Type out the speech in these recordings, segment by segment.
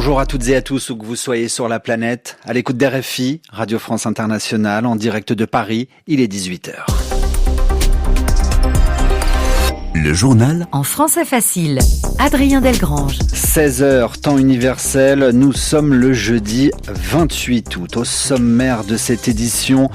Bonjour à toutes et à tous, où que vous soyez sur la planète, à l'écoute d'RFI, Radio France Internationale, en direct de Paris, il est 18h. Le journal en français facile. Adrien Delgrange. 16h, temps universel, nous sommes le jeudi 28 août. Au sommaire de cette édition,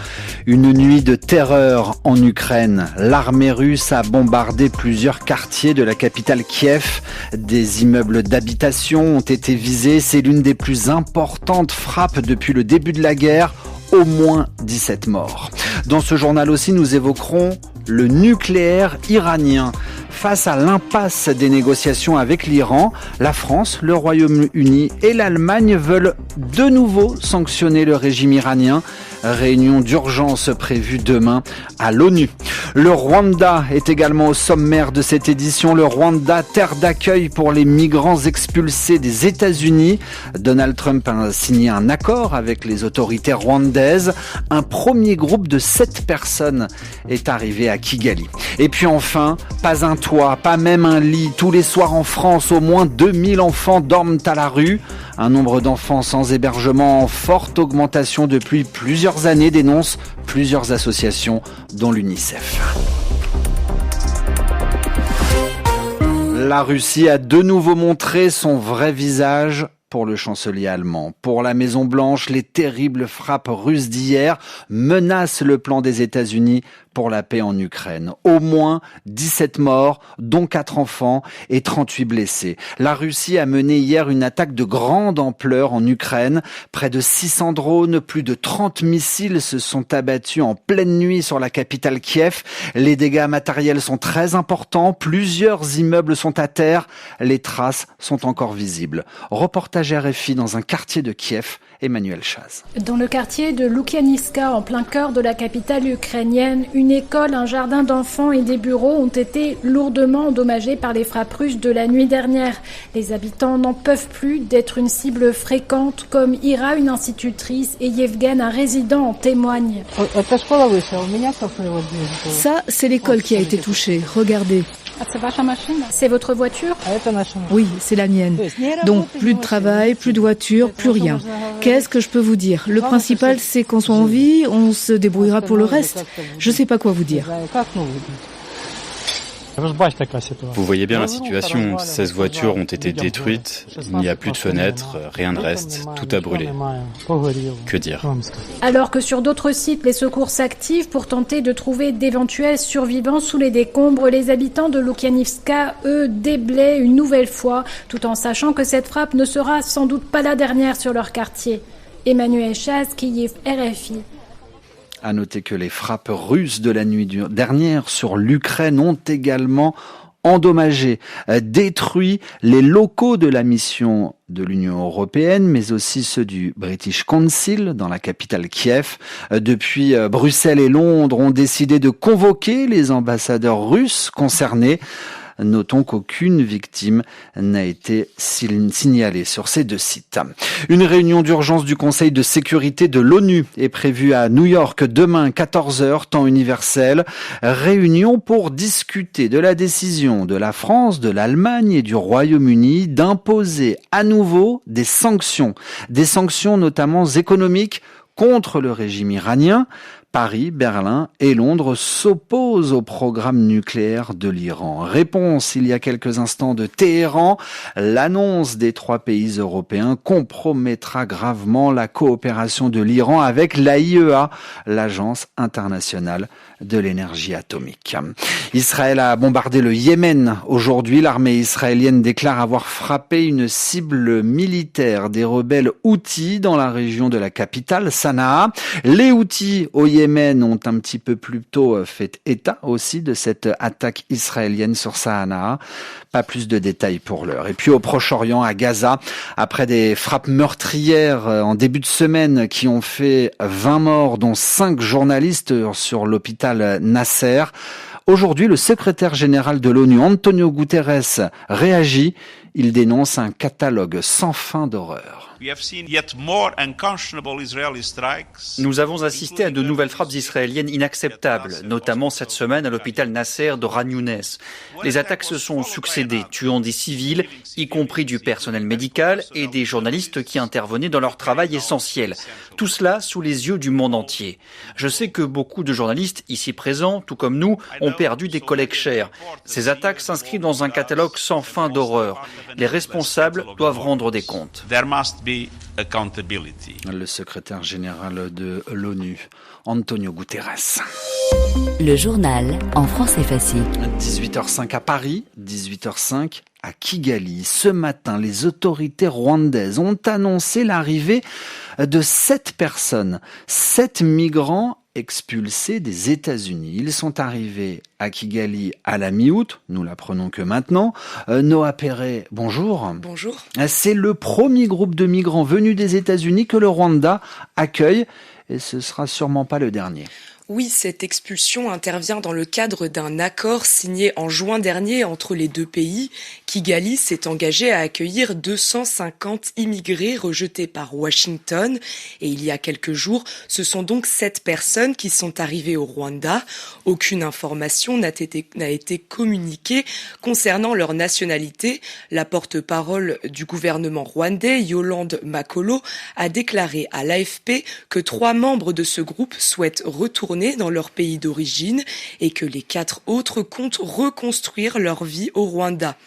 une nuit de terreur en Ukraine. L'armée russe a bombardé plusieurs quartiers de la capitale Kiev. Des immeubles d'habitation ont été visés. C'est l'une des plus importantes frappes depuis le début de la guerre. Au moins 17 morts. Dans ce journal aussi, nous évoquerons le nucléaire iranien. Face à l'impasse des négociations avec l'Iran, la France, le Royaume-Uni et l'Allemagne veulent de nouveau sanctionner le régime iranien. Réunion d'urgence prévue demain à l'ONU. Le Rwanda est également au sommaire de cette édition. Le Rwanda, terre d'accueil pour les migrants expulsés des États-Unis. Donald Trump a signé un accord avec les autorités rwandaises. Un premier groupe de 7 personnes est arrivé à Kigali. Et puis enfin, pas un toit, pas même un lit. Tous les soirs en France, au moins 2000 enfants dorment à la rue. Un nombre d'enfants sans hébergement en forte augmentation depuis plusieurs années, dénoncent plusieurs associations, dont l'UNICEF. La Russie a de nouveau montré son vrai visage pour le chancelier allemand. Pour la Maison-Blanche, les terribles frappes russes d'hier menacent le plan des États-Unis pour la paix en Ukraine. Au moins 17 morts, dont 4 enfants et 38 blessés. La Russie a mené hier une attaque de grande ampleur en Ukraine. Près de 600 drones, plus de 30 missiles se sont abattus en pleine nuit sur la capitale Kiev. Les dégâts matériels sont très importants. Plusieurs immeubles sont à terre. Les traces sont encore visibles. Reportage RFI dans un quartier de Kiev. Emmanuel Chaz. Dans le quartier de Loukianivka, en plein cœur de la capitale ukrainienne, une école, un jardin d'enfants et des bureaux ont été lourdement endommagés par les frappes russes de la nuit dernière. Les habitants n'en peuvent plus d'être une cible fréquente, comme Ira, une institutrice, et Yevgen, un résident, en témoigne. Ça, c'est l'école qui a été touchée. Regardez. C'est votre voiture ? Oui, c'est la mienne. Donc, plus de travail, plus de voiture, plus rien. Qu'est-ce que je peux vous dire ? Le principal, c'est qu'on soit en vie, on se débrouillera pour le reste. Je sais pas quoi vous dire. Vous voyez bien la situation, 16 voitures ont été détruites, il n'y a plus de fenêtres, rien ne reste, tout a brûlé. Que dire ? Alors que sur d'autres sites, les secours s'activent pour tenter de trouver d'éventuels survivants sous les décombres, les habitants de Loukianivka, eux, déblaient une nouvelle fois, tout en sachant que cette frappe ne sera sans doute pas la dernière sur leur quartier. Emmanuel Chaz, Kiev, RFI. À noter que les frappes russes de la nuit dernière sur l'Ukraine ont également endommagé, détruit les locaux de la mission de l'Union européenne, mais aussi ceux du British Council dans la capitale Kiev. Depuis, Bruxelles et Londres ont décidé de convoquer les ambassadeurs russes concernés. Notons qu'aucune victime n'a été signalée sur ces 2 sites. Une réunion d'urgence du Conseil de sécurité de l'ONU est prévue à New York demain 14h, temps universel. Réunion pour discuter de la décision de la France, de l'Allemagne et du Royaume-Uni d'imposer à nouveau des sanctions notamment économiques contre le régime iranien. Paris, Berlin et Londres s'opposent au programme nucléaire de l'Iran. Réponse il y a quelques instants de Téhéran. L'annonce des 3 pays européens compromettra gravement la coopération de l'Iran avec l'AIEA, l'Agence internationale de l'énergie atomique. Israël a bombardé le Yémen. Aujourd'hui, l'armée israélienne déclare avoir frappé une cible militaire des rebelles Houthis dans la région de la capitale, Sanaa. Les Houthis au Yémen ont un petit peu plus tôt fait état aussi de cette attaque israélienne sur Sanaa. Pas plus de détails pour l'heure. Et puis au Proche-Orient, à Gaza, après des frappes meurtrières en début de semaine qui ont fait 20 morts, dont 5 journalistes sur l'hôpital Nasser, aujourd'hui, le secrétaire général de l'ONU, Antonio Guterres, réagit. Il dénonce un catalogue sans fin d'horreurs. Nous avons assisté à de nouvelles frappes israéliennes inacceptables, notamment cette semaine à l'hôpital Nasser de Khan Younes. Les attaques se sont succédé, tuant des civils, y compris du personnel médical et des journalistes qui intervenaient dans leur travail essentiel. Tout cela sous les yeux du monde entier. Je sais que beaucoup de journalistes ici présents, tout comme nous, ont perdu des collègues chers. Ces attaques s'inscrivent dans un catalogue sans fin d'horreurs. Les responsables doivent rendre des comptes. Le secrétaire général de l'ONU, Antonio Guterres. Le journal en français facile. 18h05 à Paris, 18h05 à Kigali. Ce matin, les autorités rwandaises ont annoncé l'arrivée de 7 personnes, 7 migrants expulsés des États-Unis. Ils sont arrivés à Kigali à la mi-août, nous l'apprenons que maintenant. Noah Perret, bonjour. Bonjour. C'est le premier groupe de migrants venus des États-Unis que le Rwanda accueille et ce sera sûrement pas le dernier. Oui, cette expulsion intervient dans le cadre d'un accord signé en juin dernier entre les deux pays. Kigali s'est engagé à accueillir 250 immigrés rejetés par Washington. Et il y a quelques jours, ce sont donc 7 personnes qui sont arrivées au Rwanda. Aucune information n'a été communiquée concernant leur nationalité. La porte-parole du gouvernement rwandais, Yolande Makolo, a déclaré à l'AFP que 3 membres de ce groupe souhaitent retourner dans leur pays d'origine et que les 4 autres comptent reconstruire leur vie au Rwanda.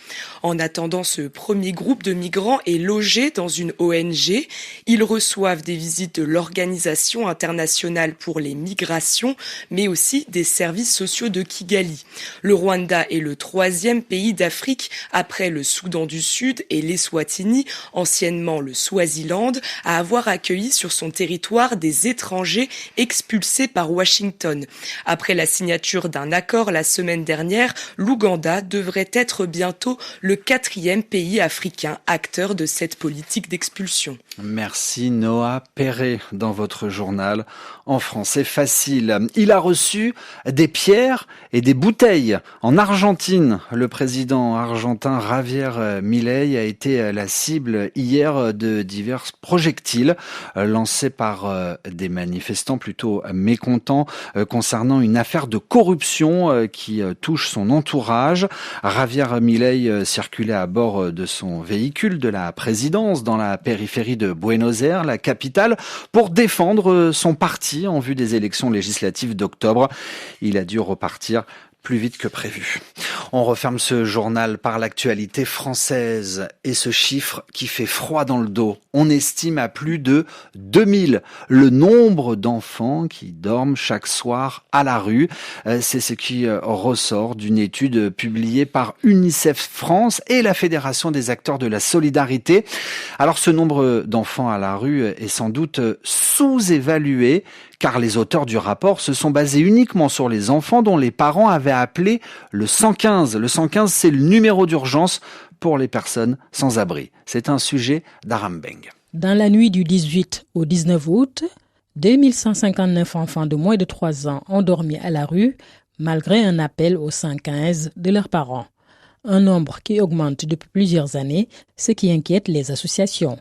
En attendant, ce premier groupe de migrants est logé dans une ONG. Ils reçoivent des visites de l'Organisation internationale pour les migrations, mais aussi des services sociaux de Kigali. Le Rwanda est le 3e pays d'Afrique après le Soudan du Sud et l'Eswatini, anciennement le Swaziland, à avoir accueilli sur son territoire des étrangers expulsés par Washington. Après la signature d'un accord la semaine dernière, l'Ouganda devrait être bientôt le 4e pays africain acteur de cette politique d'expulsion. Merci Noah Perret dans votre journal en français facile. Il a reçu des pierres et des bouteilles en Argentine. Le président argentin Javier Milei a été la cible hier de divers projectiles lancés par des manifestants plutôt mécontents concernant une affaire de corruption qui touche son entourage. Javier Milei circulait à bord de son véhicule de la présidence dans la périphérie de Buenos Aires, la capitale, pour défendre son parti en vue des élections législatives d'octobre. Il a dû repartir plus vite que prévu. On referme ce journal par l'actualité française et ce chiffre qui fait froid dans le dos. On estime à plus de 2000 le nombre d'enfants qui dorment chaque soir à la rue. C'est ce qui ressort d'une étude publiée par UNICEF France et la Fédération des acteurs de la solidarité. Alors ce nombre d'enfants à la rue est sans doute sous-évalué, car les auteurs du rapport se sont basés uniquement sur les enfants dont les parents avaient appelé le 115. Le 115, c'est le numéro d'urgence pour les personnes sans abri. C'est un sujet d'Aram Beng. Dans la nuit du 18 au 19 août, 2159 enfants de moins de 3 ans ont dormi à la rue malgré un appel au 115 de leurs parents. Un nombre qui augmente depuis plusieurs années, ce qui inquiète les associations.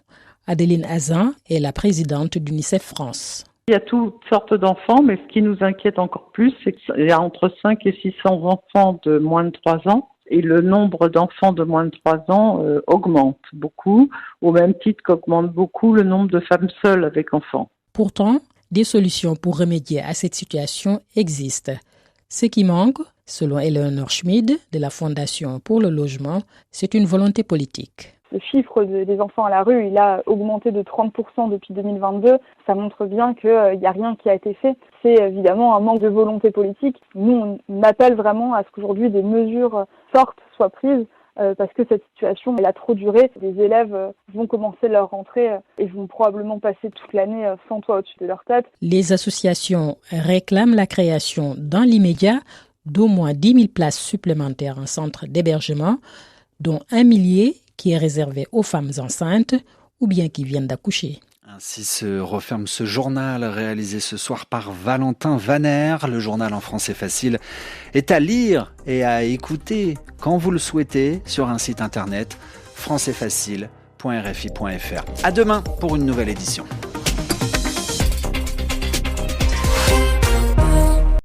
Adeline Hazan est la présidente d'UNICEF France. Il y a toutes sortes d'enfants, mais ce qui nous inquiète encore plus, c'est qu'il y a entre 5 et 600 enfants de moins de 3 ans. Et le nombre d'enfants de moins de 3 ans augmente beaucoup, au même titre qu'augmente beaucoup le nombre de femmes seules avec enfants. Pourtant, des solutions pour remédier à cette situation existent. Ce qui manque, selon Eleanor Schmid de la Fondation pour le logement, c'est une volonté politique. Le chiffre des enfants à la rue, il a augmenté de 30% depuis 2022. Ça montre bien qu'il n'y a rien qui a été fait. C'est évidemment un manque de volonté politique. Nous, on appelle vraiment à ce qu'aujourd'hui des mesures fortes soient prises parce que cette situation, elle a trop duré. Les élèves vont commencer leur rentrée et vont probablement passer toute l'année sans toit au-dessus de leur tête. Les associations réclament la création dans l'immédiat d'au moins 10 000 places supplémentaires en centre d'hébergement, dont 1 millier qui est réservé aux femmes enceintes ou bien qui viennent d'accoucher. Ainsi se referme ce journal réalisé ce soir par Valentin Vanner. Le journal en français facile est à lire et à écouter quand vous le souhaitez sur un site internet françaisfacile.rfi.fr. À demain pour une nouvelle édition.